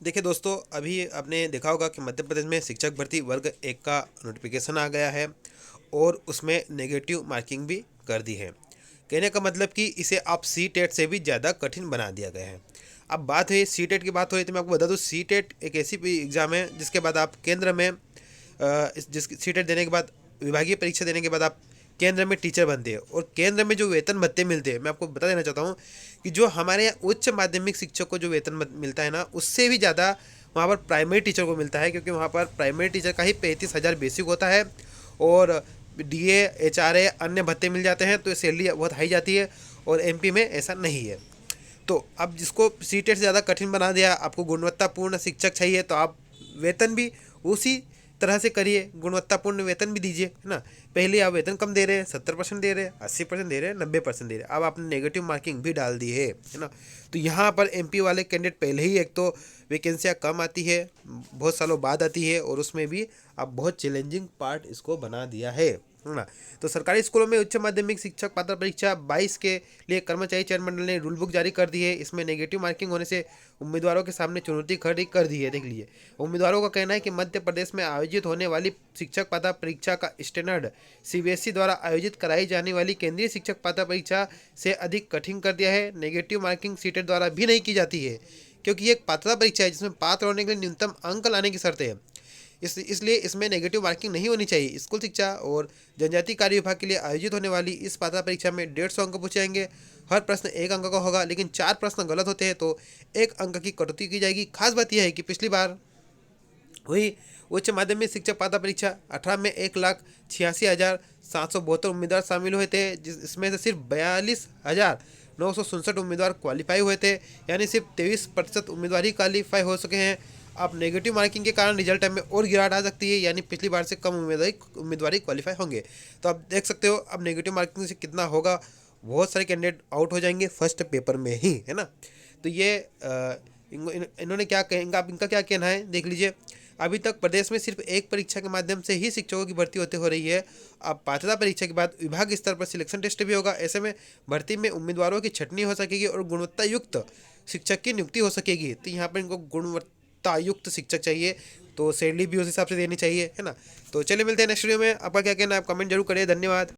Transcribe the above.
देखिए दोस्तों, अभी आपने देखा होगा कि मध्य प्रदेश में शिक्षक भर्ती वर्ग 1 का नोटिफिकेशन आ गया है और उसमें नेगेटिव मार्किंग भी कर दी है। कहने का मतलब कि इसे आप सी टेट से भी ज़्यादा कठिन बना दिया गया है। अब बात हुई सी टेट की, बात हुई तो मैं आपको बता दूं, सी टेट एक ऐसी एग्ज़ाम है जिसके बाद आप केंद्र में जिस सी टेट देने के बाद, विभागीय परीक्षा देने के बाद आप केंद्र में टीचर बनते हैं और केंद्र में जो वेतन भत्ते मिलते हैं, मैं आपको बता देना चाहता हूँ कि जो हमारे यहाँ उच्च माध्यमिक शिक्षक को जो वेतन मिलता है ना, उससे भी ज़्यादा वहाँ पर प्राइमरी टीचर को मिलता है, क्योंकि वहाँ पर प्राइमरी टीचर का ही 35,000 बेसिक होता है और डीए, एचआरए, अन्य भत्ते मिल जाते हैं, तो सैलरी बहुत हाई जाती है। और एमपी में ऐसा नहीं है। तो अब जिसको सी टेट से ज़्यादा कठिन बना दिया, आपको गुणवत्तापूर्ण शिक्षक चाहिए तो आप वेतन भी उसी तरह से करिए, गुणवत्तापूर्ण वेतन भी दीजिए, है ना। पहले आप वेतन कम दे रहे हैं, 70% दे रहे हैं, 80% दे रहे हैं, 90% दे रहे हैं, अब आपने नेगेटिव मार्किंग भी डाल दी है ना। तो यहाँ पर एमपी वाले कैंडिडेट पहले ही एक तो वैकेंसियाँ कम आती है, बहुत सालों बाद आती है, और उसमें भी अब बहुत चैलेंजिंग पार्ट इसको बना दिया है ना। तो सरकारी स्कूलों में उच्च माध्यमिक शिक्षक पात्रता परीक्षा 22 के लिए कर्मचारी चयन मंडल ने रूल बुक जारी कर दी है। इसमें नेगेटिव मार्किंग होने से उम्मीदवारों के सामने चुनौती खड़ी कर दी है। देख लीजिए, उम्मीदवारों का कहना है कि मध्य प्रदेश में आयोजित होने वाली शिक्षक पात्रता परीक्षा का स्टैंडर्ड सीबीएसई द्वारा आयोजित कराई जाने वाली केंद्रीय शिक्षक पात्रता परीक्षा से अधिक कठिन कर दिया है। नेगेटिव मार्किंग सीटेट द्वारा भी नहीं की जाती है, क्योंकि ये एक पात्रता परीक्षा है जिसमें पात्र होने के लिए न्यूनतम अंक लाने की शर्त है। इसलिए इसमें नेगेटिव मार्किंग नहीं होनी चाहिए। स्कूल शिक्षा और जनजातीय कार्य विभाग के लिए आयोजित होने वाली इस पात्रता परीक्षा में 150 अंक पूछे जाएंगे। हर प्रश्न 1 अंक का होगा, लेकिन 4 प्रश्न गलत होते हैं तो 1 अंक की कटौती की जाएगी। खास बात यह है कि पिछली बार हुई उच्च माध्यमिक शिक्षक पात्रता परीक्षा 18 में 1,86,772 उम्मीदवार शामिल हुए थे, जिसमें से सिर्फ 42,967 उम्मीदवार क्वालिफाई हुए थे, यानी सिर्फ 23% उम्मीदवार ही क्वालिफाई हो सके हैं। अब नेगेटिव मार्किंग के कारण रिजल्ट टाइम में और गिरावट आ सकती है, यानी पिछली बार से कम उम्मीदवार क्वालिफाई होंगे। तो आप देख सकते हो अब नेगेटिव मार्किंग से कितना होगा, बहुत सारे कैंडिडेट आउट हो जाएंगे फर्स्ट पेपर में ही, है ना। तो ये इन्होंने क्या कहेंगे, आप इनका क्या कहना है देख लीजिए। अभी तक प्रदेश में सिर्फ एक परीक्षा के माध्यम से ही शिक्षकों की भर्ती होते हो रही है। अब पात्रता परीक्षा के बाद विभाग स्तर पर सिलेक्शन टेस्ट भी होगा। ऐसे में भर्ती में उम्मीदवारों की छटनी हो सकेगी और गुणवत्ता युक्त शिक्षक की नियुक्ति हो सकेगी। तो यहाँ पर इनको गुणवत्ता युक्त शिक्षक चाहिए, तो सैलरी भी उस हिसाब से देनी चाहिए, है ना। तो चलिए मिलते हैं नेक्स्ट वीडियो में। आपका क्या कहना है आप कमेंट जरूर करिए। धन्यवाद।